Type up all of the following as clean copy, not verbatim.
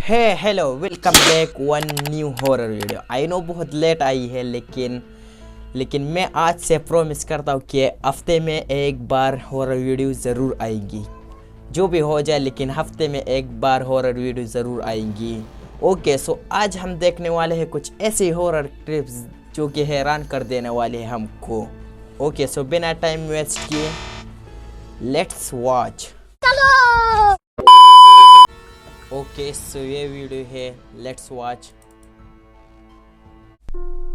Hey hello welcome back one new horror video. I know बहुत late आई है लेकिन मैं आज से प्रॉमिस करता हूँ कि हफ्ते में एक बार हॉरर वीडियो ज़रूर आएगी, जो भी हो जाए, लेकिन हफ्ते में एक बार हॉरर वीडियो ज़रूर आएंगी। ओके, सो आज हम देखने वाले हैं कुछ ऐसे हॉरर क्लिप्स जो कि हैरान कर देने वाले हैं हमको। ओके, सो बिना टाइम वेस्ट किए लेट्स वॉच। ओके, सो ये वीडियो है, लेट्स वॉच।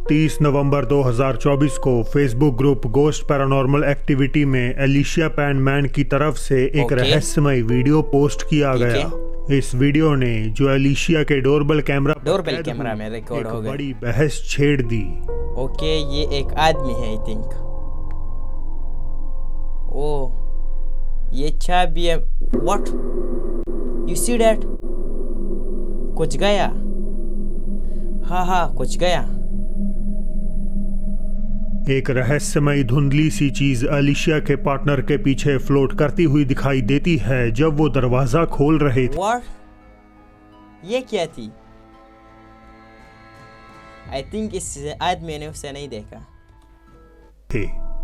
30 नवंबर 2024 को Facebook group ghost paranormal activity में एलिशिया पैनमैन की तरफ से एक रहस्यमय वीडियो पोस्ट किया गया। इस वीडियो ने जो एलिशिया के डोरबेल कैमरा में रिकॉर्ड हो गया, बड़ी बहस छेड़ दी। ओके, ये एक आदमी है आई थिंक। ओ, ये चाबी है। What you see that? कुछ गया। हाँ कुछ गया। एक रहस्यमय धुंधली सी चीज एलिशिया के पार्टनर के पीछे फ्लोट करती हुई दिखाई देती है जब वो दरवाजा खोल रहे थे। What? ये क्या थी? आई थिंक इस आदमी ने उसे नहीं देखा।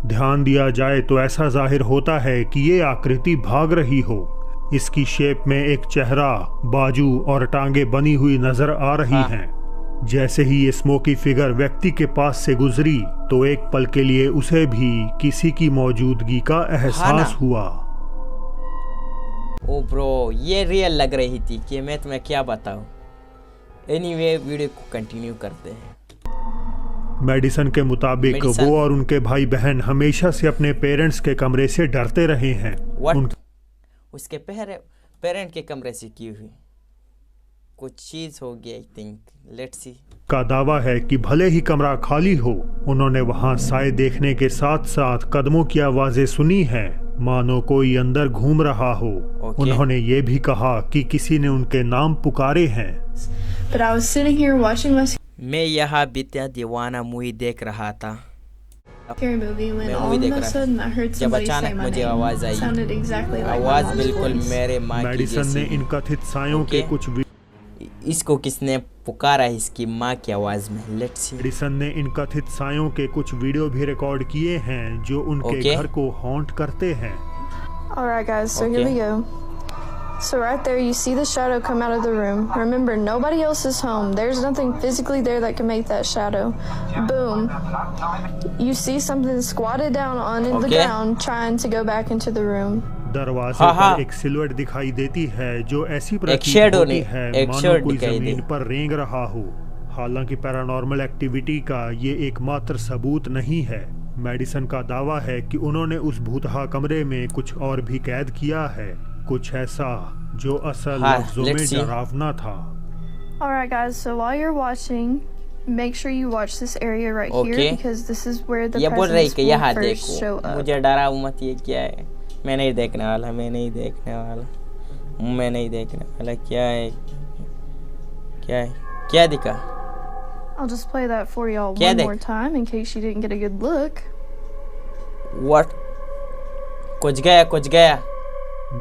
ध्यान दिया जाए तो ऐसा जाहिर होता है कि ये आकृति भाग रही हो। इसकी शेप में एक चेहरा, बाजू और टांगे बनी हुई नजर आ रही हैं। जैसे ही ये स्मोकी फिगर व्यक्ति के पास से गुजरी तो एक पल के लिए उसे भी किसी की मौजूदगी का एहसास हुआ। ओ ब्रो, ये रियल लग रही थी कि मैं तुम्हें क्या बताऊं। एनीवे, वीडियो को कंटिन्यू करते हैं। मेडिसन के मुताबिक वो और उनके भाई बहन हमेशा से अपने पेरेंट्स के कमरे से डरते रहे हैं। उसके पेरेंट के कमरे से की हुई कुछ चीज हो गई आई थिंक। Let's see. का दावा है कि भले ही कमरा खाली हो, उन्होंने वहां साए देखने के साथ साथ कदमों की आवाजें सुनी हैं, मानो कोई अंदर घूम रहा हो। उन्होंने ये भी कहा कि किसी ने उनके नाम पुकारे हैं। मैं यहाँ बीता दीवाना मूवी देख रहा था। जब अचानक मुझे आवाज आई, आवाज बिल्कुल मेरे माँ की जैसी। मेडिसन ने इन कथित सायों के कुछ इसको किसने पुकारा इसकी माँ की आवाज में। Let's see. मेडिसन ने इन कथित सायों के कुछ वीडियो भी रिकॉर्ड किए हैं जो उनके घर को हॉन्ट करते हैं। Alright guys, so here we go. So right there you see the shadow come out of the room. Remember, nobody else is home. There's nothing physically there that can make that shadow. Boom. You see something squatted down on the ground trying to go back into the room. दरवाजे पर एक silhouette दिखाई देती है जो ऐसी प्रतीत होती है मानो कोई जमीन पर रेंग रहा हो। हालांकि पैरानॉर्मल एक्टिविटी का ये एकमात्र सबूत नहीं है। मेडिसन का दावा है कि उन्होंने उस भूतहा कमरे में कुछ और भी कैद किया है, कुछ ऐसा जो असल लफ्जों में डरावना था। Alright guys, so while you're watching, make sure you watch this area right here because this is where the presence will first show up. मुझे डराओ मत, ये क्या है? मैं नहीं देखने वाला। क्या दिखा? I'll just play that for y'all one more time in case you didn't get a good look. What? कुछ गया।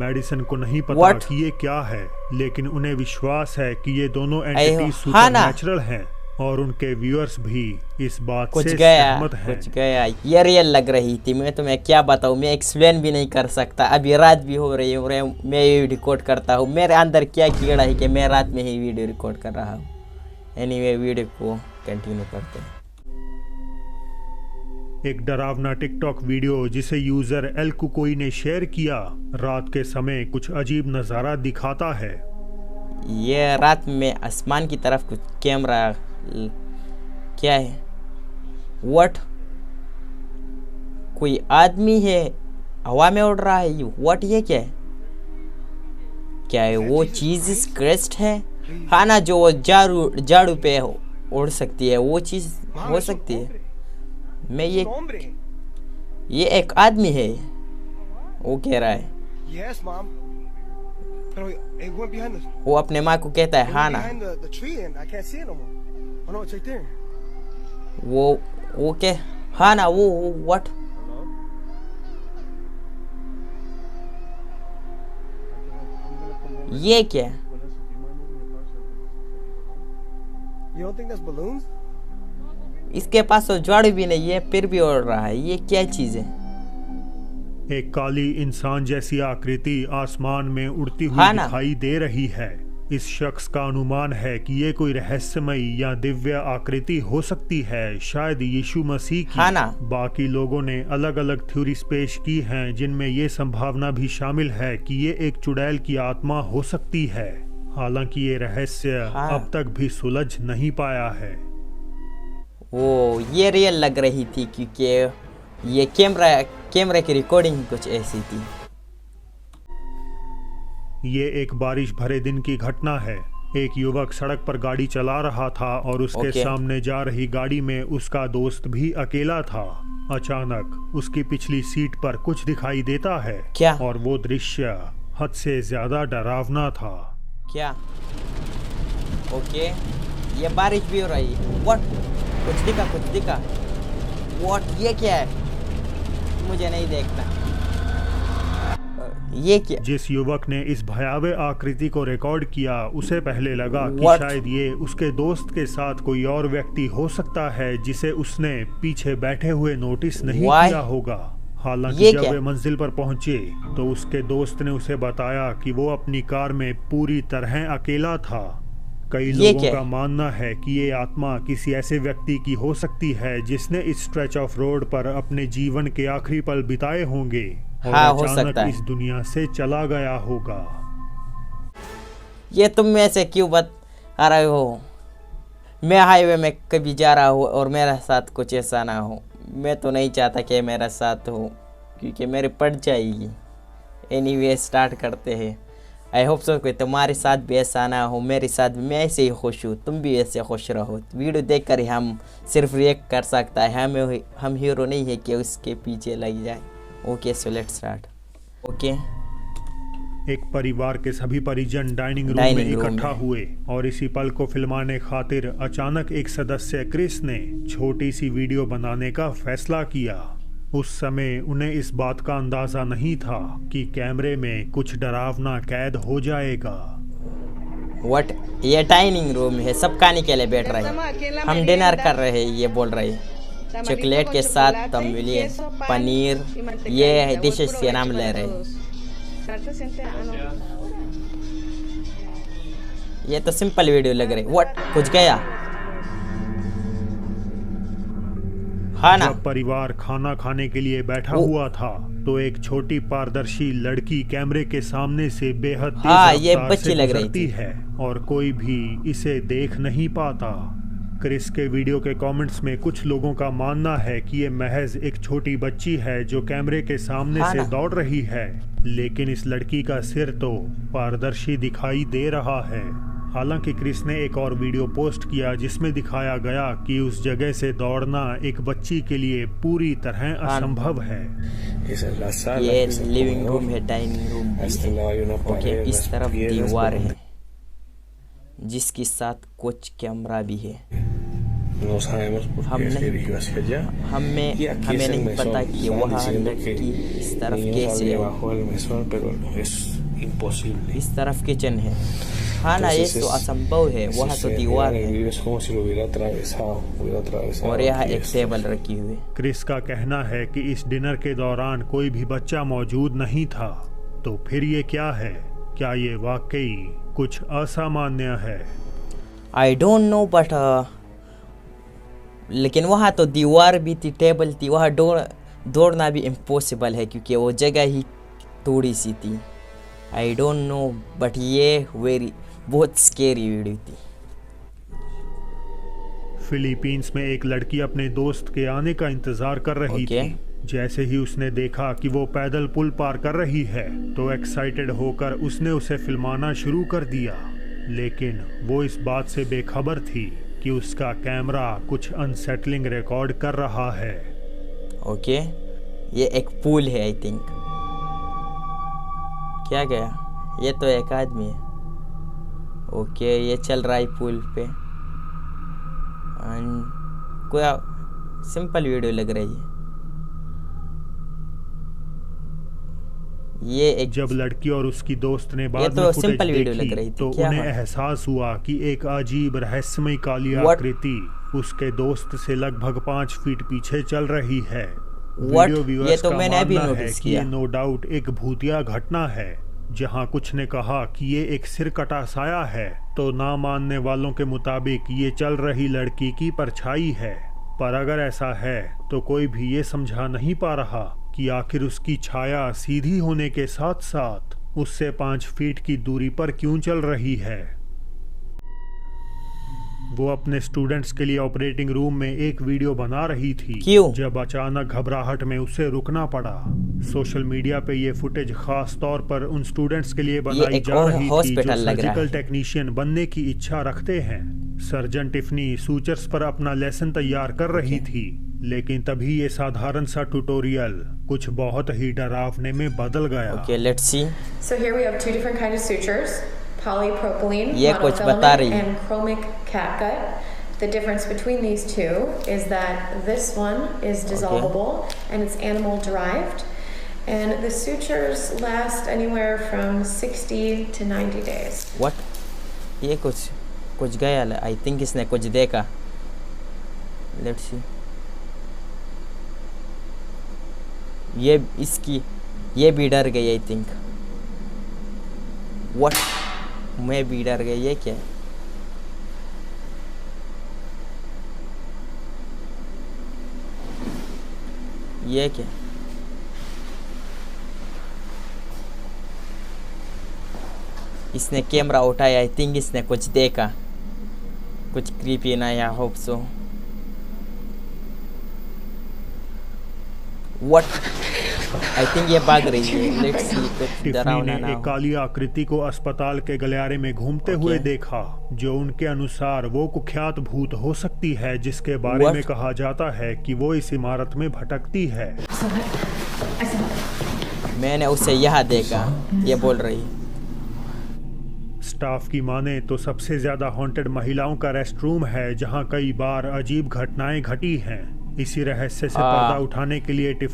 मेडिसन को नहीं पता कि ये क्या है, लेकिन उन्हें विश्वास है कि ये दोनों एंटिटी सुपरनैचुरल हैं और उनके व्यूअर्स भी इस बात से सहमत हैं। कुछ गया। ये रियल लग रही थी। मैं तुम्हें क्या बताऊं, मैं एक्सप्लेन भी नहीं कर सकता। अभी रात भी हो रही है, मैं ये रिकॉर्ड करता हूँ। मेरे अंदर क्या कीड़ा है कि मैं रात में ही वीडियो रिकॉर्ड कर रहा हूँ। एनीवे, वीडियो को कंटिन्यू करते हैं। एक डरावना टिकटॉक वीडियो जिसे यूजर एल कुकोई ने शेयर किया रात के समय कुछ अजीब नज़ारा दिखाता है। ये रात में आसमान की तरफ कुछ कैमरा क्या है? व्हाट? कोई आदमी है हवा में उड़ रहा है। व्हाट? ये क्या है? वो चीज क्रेस्ट है? हाँ ना, जो झाड़ू पे उड़ सकती है, वो चीज हो सकती है। मैं ये एक आदमी है, वो कह रहा है। वो अपने माँ को कहता है हाँ ना। वो क्या? हाँ ना, वो व्हाट? ये क्या? इसके पास तो झाड़ू भी नहीं है, फिर भी उड़ रहा है। ये क्या चीज है? एक काली इंसान जैसी आकृति आसमान में उड़ती हुई दिखाई दे रही है। इस शख्स का अनुमान है कि ये कोई रहस्यमयी या दिव्य आकृति हो सकती है, शायद यीशु मसीह की। बाकी लोगों ने अलग अलग थ्योरीज पेश की हैं, जिनमें ये संभावना भी शामिल है कि ये एक चुड़ैल की आत्मा हो सकती है। हालांकि ये रहस्य अब तक भी सुलझ नहीं पाया है। वो ये रियल लग रही थी क्योंकि ये कैमरा की रिकॉर्डिंग कुछ ऐसी थी। ये एक बारिश भरे दिन की घटना है। एक युवक सड़क पर गाड़ी चला रहा था और उसके सामने जा रही गाड़ी में उसका दोस्त भी अकेला था। अचानक उसकी पिछली सीट पर कुछ दिखाई देता है। क्या? और वो दृश्य हद से ज्यादा डरावना था। क्या? ओके, ये बारिश भी हो रही है। व्हाट? कुछ दिखा। व्हाट? ये क्या है? मुझे नहीं देखना। ये क्या? जिस युवक ने इस भयावह आकृति को रिकॉर्ड किया, उसे पहले लगा कि शायद ये उसके दोस्त के साथ कोई और व्यक्ति हो सकता है जिसे उसने पीछे बैठे हुए नोटिस नहीं किया होगा। हालांकि जब वे मंजिल पर पहुंचे तो उसके दोस्त ने उसे बताया कि वो अपनी कार में पूरी तरह अकेला था। कई लोगों का मानना है कि ये आत्मा किसी ऐसे व्यक्ति की हो सकती है जिसने इस स्ट्रेच ऑफ रोड पर अपने जीवन के आखिरी पल बिताए होंगे और हो सकता है इस दुनिया से चला गया होगा। ये तुम में से क्यों बता रहे हो? मैं हाईवे में कभी जा रहा हूँ और मेरा साथ कुछ ऐसा ना हो। मैं तो नहीं चाहता कि मेरा साथ हो, क्योंकि मेरी पड़ जाएगी। एनीवे स्टार्ट करते हैं। आई होप सो कि तुम्हारे साथ भी ऐसा ना हो, मेरे साथ भी मैं ऐसे ही खुश हूँ, तुम भी ऐसे खुश रहो। वीडियो देखकर हम सिर्फ रिएक्ट कर सकता है, हम हीरो नहीं है कि उसके पीछे लग जाए। Okay, so let's start. Okay, एक परिवार के सभी परिजन डाइनिंग रूम में इकट्ठा हुए और इसी पल को फिल्माने खातिर अचानक एक सदस्य क्रिस ने छोटी सी वीडियो बनाने का फैसला किया। उस समय उन्हें इस बात का अंदाजा नहीं था कि कैमरे में कुछ डरावना कैद हो जाएगा। व्हाट? ये डाइनिंग रूम है, सब खाने के लिए बैठ रहे हैं, हम डिनर कर रहे हैं। ये बोल रहे हैं चॉकलेट के साथ तमलिए पनीर, ये डिशेस के नाम ले रहे हैं। ये तो सिंपल वीडियो लग रही है। व्हाट? कुछ गया? जब परिवार खाना खाने के लिए बैठा हुआ था तो एक छोटी पारदर्शी लड़की कैमरे के सामने से बेहद तेज रफ्तार से गुजरती है और कोई भी इसे देख नहीं पाता। क्रिस के वीडियो के कमेंट्स में कुछ लोगों का मानना है कि ये महज एक छोटी बच्ची है जो कैमरे के सामने से दौड़ रही है, लेकिन इस लड़की का सिर तो पारदर्शी दिखाई दे रहा है। हालांकि क्रिस ने एक और वीडियो पोस्ट किया जिसमें दिखाया गया कि उस जगह से दौड़ना एक बच्ची के लिए पूरी तरह असंभव है। ये लिविंग रूम है, डाइनिंग रूम है। ओके, इस तरफ दीवार है जिसके साथ कुछ कैमरा भी है। हमें नहीं पता कि वहाँ लड़की इस तरफ कैसे है। इस तरफ किचन है। हाँ ना, ये तो असंभव है। वहाँ तो दीवार है और यहाँ एक टेबल रखी हुई है। क्रिस का कहना है कि इस डिनर के दौरान कोई भी बच्चा मौजूद नहीं था। तो फिर ये क्या है? क्या ये वाकई कुछ असामान्य है? आई डोंट नो, बट लेकिन वहाँ तो दीवार भी थी, टेबल थी, वहाँ दौड़ना भी इम्पॉसिबल है क्योंकि वो जगह ही थोड़ी सी थी। आई डोंट नो, बट ये बहुत स्केरी वीडियो थी। फिलीपींस में एक लड़की अपने दोस्त के आने का इंतजार कर रही थी। जैसे ही उसने देखा कि वो पैदल पुल पार कर रही है तो एक्साइटेड होकर उसने उसे फिल्माना शुरू कर दिया, लेकिन वो इस बात से बेखबर थी कि उसका कैमरा कुछ अनसेटलिंग रिकॉर्ड कर रहा है। ओके, ये एक पुल है आई थिंक। क्या गया? ये तो एक आदमी है। ओके, ये चल रहा है पुल पे। कोई सिंपल वीडियो लग रही है। ये एक जब लड़की और उसकी दोस्त ने बाद तो में फुटेज सिंपल वीडियो लग रही देखी थी, तो उन्हें एहसास हुआ कि एक अजीब रहस्यमय काली आकृति उसके दोस्त से लगभग 5 फीट पीछे चल रही है। वीडियो व्यूअर्स ये तो का मैंने अभी मानना है नोटिस कि किया। ये नो डाउट एक भूतिया घटना है। जहां कुछ ने कहा कि ये एक सिर कटा साया है, तो ना मानने वालों के मुताबिक ये चल रही लड़की की परछाई है। पर अगर ऐसा है तो कोई भी ये समझा नहीं पा रहा कि आखिर उसकी छाया सीधी होने के साथ साथ उससे 5 फीट की दूरी पर क्यों चल रही है। वो अपने स्टूडेंट्स के लिए ऑपरेटिंग रूम में एक वीडियो बना रही थी, जब अचानक घबराहट में उसे रुकना पड़ा। सोशल मीडिया पे ये फुटेज खास तौर पर उन स्टूडेंट्स के लिए बनाई जा रही थी जो सर्जिकल टेक्नीशियन बनने की इच्छा रखते हैं। सर्जन टिफनी सूचर्स पर अपना लेसन तैयार कर रही थी, लेकिन तभी ये साधारण सा ट्यूटोरियल कुछ बहुत ही डरावने में बदल गया। Okay, let's see. So here we have 2 different kinds of sutures, polypropylene ये कुछ बता रही है। and chromic catgut. The difference between these two is that this one is dissolvable and it's animal derived, and the sutures last anywhere from 60 to 90 days. What? ये कुछ गया है। I think इसने कुछ देखा। Let's see. ये भी डर गई। आई थिंक व्हाट, मैं भी डर गई। ये क्या है? ये क्या? इसने कैमरा उठाया। आई थिंक इसने कुछ देखा, कुछ क्रीपी ना, या hope so. What? I think ये भाग रही है। Let's see. टिफनी ने एक काली आकृति को अस्पताल के गलियारे में घूमते हुए देखा, जो उनके अनुसार वो कुख्यात भूत हो सकती है, जिसके बारे में कहा जाता है कि वो इस इमारत में भटकती है। मैंने उसे यहाँ देखा, ये बोल रही। स्टाफ की माने तो सबसे ज्यादा हॉन्टेड महिलाओं का रेस्टरूम है, जहां कई बार अजीब घटनाएं घटी हैं। इसी रहस्य से पर्दा उठाने के लिए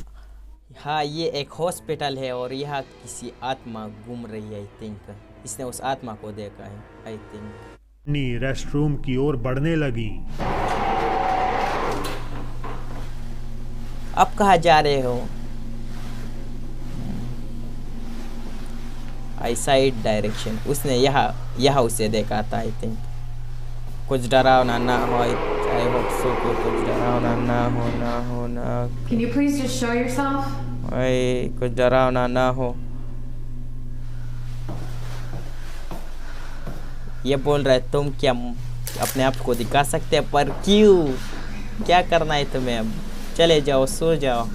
हाँ, ये एक हॉस्पिटल है और यहाँ किसी आत्मा घूम रही है। आई थिंक इसने उस आत्मा को देखा है। आई थिंक रेस्टरूम की ओर बढ़ने लगी। अब कहाँ जा रहे हो? आई साइड डायरेक्शन। उसने यहाँ उसे देखा था। आई थिंक कुछ डरावना ना हो। आई होप सो कुछ डरावना ना हो ना। Can you please just show yourself? कुछ डरावना ना हो। ये बोल रहा है तुम क्या अपने आप को दिखा सकते हैं, पर क्यों? क्या करना है तुम्हें? अब चले जाओ, सो जाओ।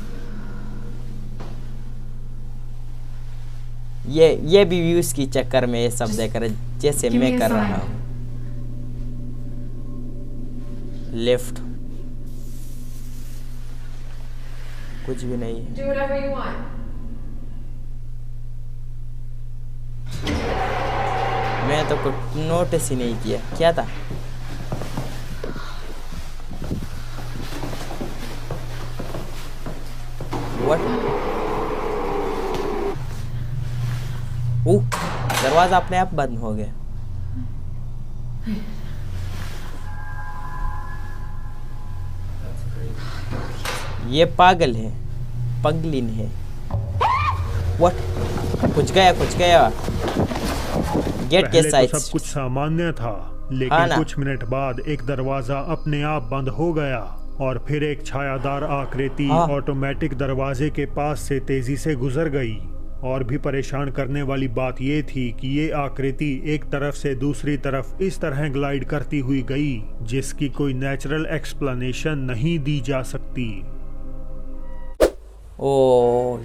ये भी व्यूज की चक्कर में ये सब देख रहे, जैसे मैं कर रहा हूँ। लेफ्ट कुछ भी नहीं है। Do whatever you want. मैं तो कुछ नोटिस ही नहीं किया। क्या था? What? दरवाजा अपने आप बंद हो गया। ये पागल है, पगलिन है। What? कुछ गया। गेट के साइड सब कुछ सामान्य था, लेकिन कुछ मिनट बाद एक दरवाजा अपने आप बंद हो गया और फिर एक छायादार आकृति ऑटोमेटिक दरवाजे के पास से तेजी से गुजर गई। और भी परेशान करने वाली बात यह थी कि ये आकृति एक तरफ से दूसरी तरफ इस तरह ग्लाइड करती हुई गई, जिसकी कोई नेचुरल एक्सप्लेनेशन नहीं दी जा सकती। ओह,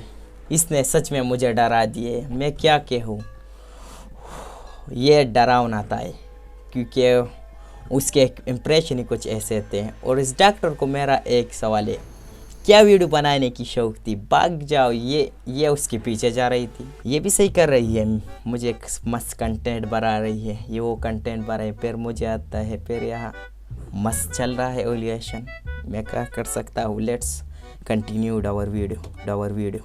इसने सच में मुझे डरा दिए। मैं क्या कहूँ, ये डरावना था क्योंकि उसके इम्प्रेशन ही कुछ ऐसे थे। और इस डॉक्टर को मेरा एक सवाल है, क्या वीडियो बनाने की शौक थी? भाग जाओ। ये उसके पीछे जा रही थी। ये भी सही कर रही है, मुझे एक मस्त कंटेंट बना रही है। ये वो कंटेंट बना है, फिर मुझे आता है, फिर यहाँ मस्त चल रहा है ओलिएशन। मैं क्या कर सकता हूँ? Let's continue our video.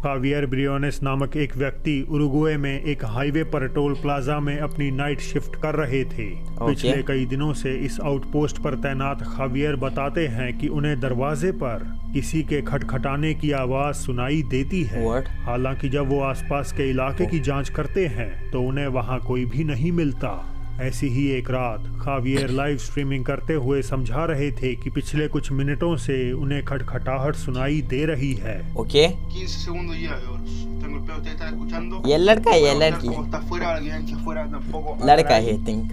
Javier Briones नामक एक व्यक्ति उरुग्वे में एक हाईवे पर टोल प्लाजा में अपनी नाइट शिफ्ट कर रहे थे। पिछले कई दिनों से इस आउटपोस्ट पर तैनात खावियर बताते हैं कि उन्हें दरवाजे पर किसी के खटखटाने की आवाज सुनाई देती है। हालांकि जब वो आसपास के इलाके की जांच करते हैं तो उन्हें वहां कोई भी नहीं मिलता। ऐसी ही एक रात खावियर लाइव स्ट्रीमिंग करते हुए समझा रहे थे कि पिछले कुछ मिनटों से उन्हें खटखटाहट सुनाई दे रही है। ओके, ये लड़का है या लड़की? लड़का है थिंक।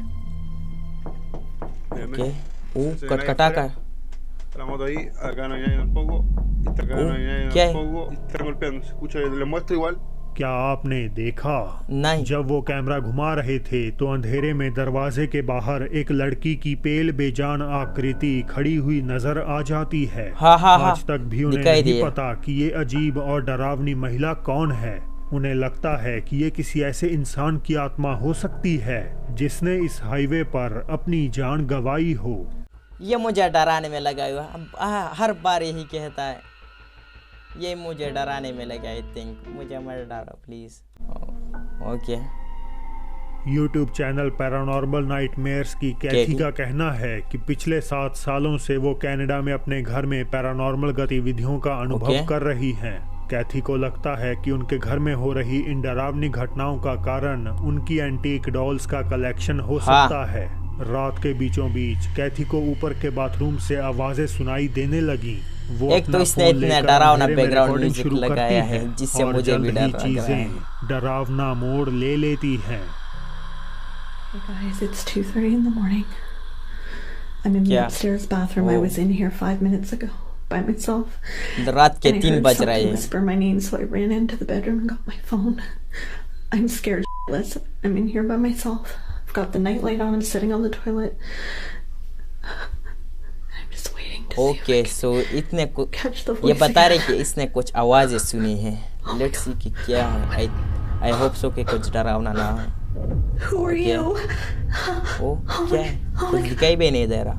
ओके, खटखटा का क्या है? क्या आपने देखा? नहीं। जब वो कैमरा घुमा रहे थे तो अंधेरे में दरवाजे के बाहर एक लड़की की पेल बेजान आकृति खड़ी हुई नजर आ जाती है। आज तक भी उन्हें नहीं पता कि ये अजीब और डरावनी महिला कौन है। उन्हें लगता है कि ये किसी ऐसे इंसान की आत्मा हो सकती है जिसने इस हाईवे पर अपनी जान गंवाई हो। ये मुझे डराने में लगा हुआ, हर बार यही कहता है। ये मुझे डराने में लगा। आई थिंक मुझे मत डरा please. Okay. YouTube channel paranormal nightmares की कैथी का कहना है कि पिछले 7 सालों से वो कनाडा में अपने घर में पैरानॉर्मल गतिविधियों का अनुभव कर रही हैं। कैथी को लगता है कि उनके घर में हो रही इन डरावनी घटनाओं का कारण उनकी एंटीक डॉल्स का कलेक्शन हो सकता है। रात के बीचों बीच कैथी को ऊपर के बाथरूम से आवाजें सुनाई देने लगी। वो एक तो इसने इतना डरावना बैकग्राउंड म्यूजिक लगाया है जिससे मुझे भी डर लग रहा है। डरावना मोड़ ले लेती हैं। Hey guys, it's 2:30 in the morning. I'm in the upstairs bathroom. I was in here 5 minutes ago by myself. रात के 3 बज रहे हैं। Whisper my name, so I ran into the bedroom and got my phone. I'm scared shitless. I'm in here by myself. I've got the nightlight on and sitting on the toilet. Okay, so इतने ये बता रहे कि इसने कुछ आवाजें सुनी है। लेट्स सी कि क्या है। आई होप सो कि कुछ डरावना ना हो। ओके, ओ क्या है? कुछ दिखाई भी नहीं दे रहा।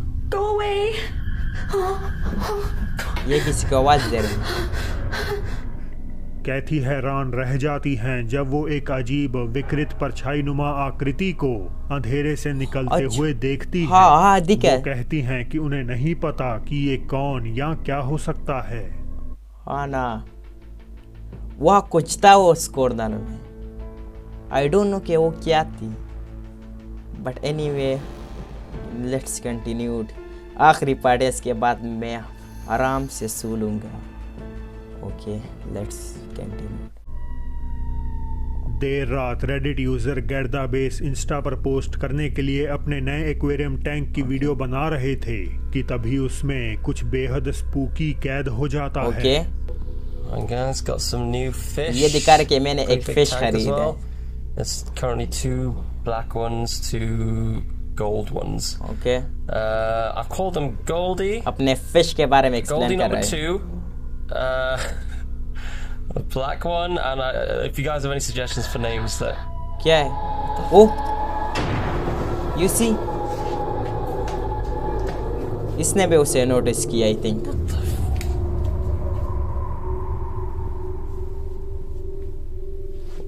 ये किसी को आवाज दे रही है। कैथी हैरान रह जाती हैं जब वो एक अजीब विकृत परछाई नुमा आकृति को अंधेरे से निकलते हुए देखती है। वो कहती हैं कि उन्हें नहीं पता कि ये कौन या क्या हो सकता है। हाँ ना, वह कुछ था वो स्कोरदान में। आई डोंट नो कि वो क्या थी, बट एनीवे लेट्स कंटिन्यू। आखिरी पार्ट इसके बाद मैं आराम से सो लूंगा। Okay, let's continue. देर रात रेडिट यूजर गर्दा बेस इंस्टा पर पोस्ट करने के लिए अपने नए एक्वेरियम टैंक की वीडियो बना रहे थे कि तभी उसमें कुछ बेहद स्पूकी कैद हो जाता है। ये दिखा रहे कि मैंने एक फिश खरीदा है। There's currently 2 black ones, 2 gold ones. Okay. I've called them Goldie. अपने fish के बारे में explain कर रहे हैं। Goldie number 2, the black one, and if you guys have any suggestions for names that. क्या है? Oh, you see? इसने भी उसे notice किया, I think.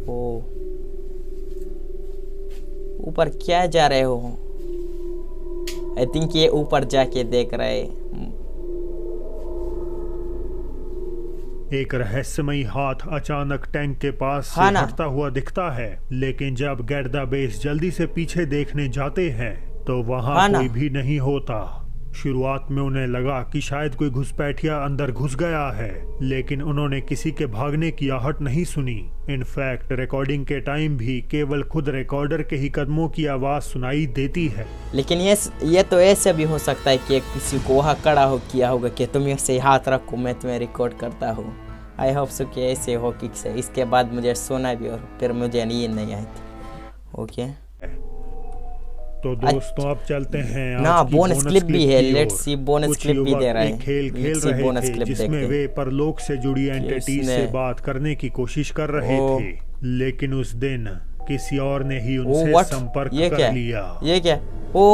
Oh. ऊपर क्या जा रहे हो? आई थिंक ये ऊपर जाके देख रहे। एक रहस्यमयी हाथ अचानक टैंक के पास से हटता हुआ दिखता है, लेकिन जब गर्दा बेस जल्दी से पीछे देखने जाते हैं तो वहां कोई भी नहीं होता। शुरुआत में उन्हें लगा कि शायद कोई घुसपैठिया अंदर घुस गया है, लेकिन उन्होंने किसी के भागने की आहट नहीं सुनी। इनफैक्ट रिकॉर्डिंग के टाइम भी केवल खुद रिकॉर्डर के ही कदमों की आवाज सुनाई देती है। लेकिन ये तो ऐसे भी हो सकता है कि किसी को वहाँ खड़ा हो किया होगा कि तुम ऐसे हाथ रखो, मैं तुम्हें रिकॉर्ड करता हूँ। आई होप सो कि ऐसे हो कि इसके बाद मुझे सोना भी और फिर मुझे नींद नहीं आई थी। ओके, तो दोस्तों अब चलते हैं ना, बोनस क्लिप भी है। लेट्स सी, बोनस क्लिप भी दे रहा है। खेल रहे थे जिसमें वे परलोक से जुड़ी एंटिटी से बात करने की कोशिश कर रहे थे, लेकिन उस दिन किसी और ने ही उनसे संपर्क कर लिया। ये क्या? Oh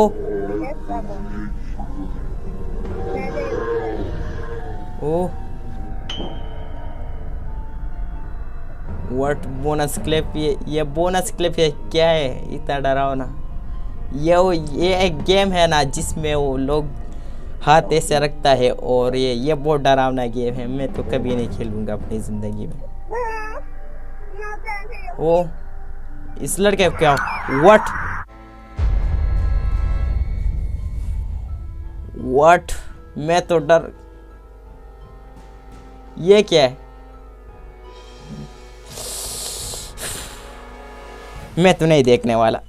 what bonus clip? ये बोनस क्लिप ये क्या है इतना डरावना? ये एक गेम है ना जिसमें वो लोग हाथ ऐसे रखता है और ये बहुत डरावना गेम है। मैं तो कभी नहीं खेलूंगा अपनी ज़िंदगी में। ओ इस लड़के को क्या? व्हाट मैं तो डर। ये क्या है? मैं तो नहीं देखने वाला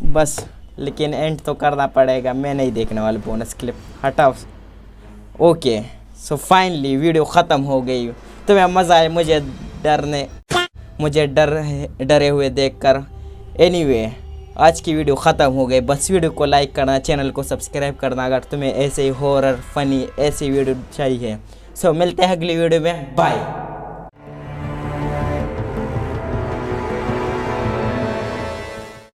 बस, लेकिन एंड तो करना पड़ेगा। मैं नहीं देखने वाला बोनस क्लिप, हटाओ। ओके सो फाइनली वीडियो ख़त्म हो गई। तुम्हें मज़ा आया मुझे डरे हुए देखकर। एनीवे आज की वीडियो ख़त्म हो गई। बस वीडियो को लाइक करना, चैनल को सब्सक्राइब करना अगर तुम्हें ऐसे ही हॉरर फनी ऐसी वीडियो चाहिए। सो मिलते हैं अगली वीडियो में। बाय।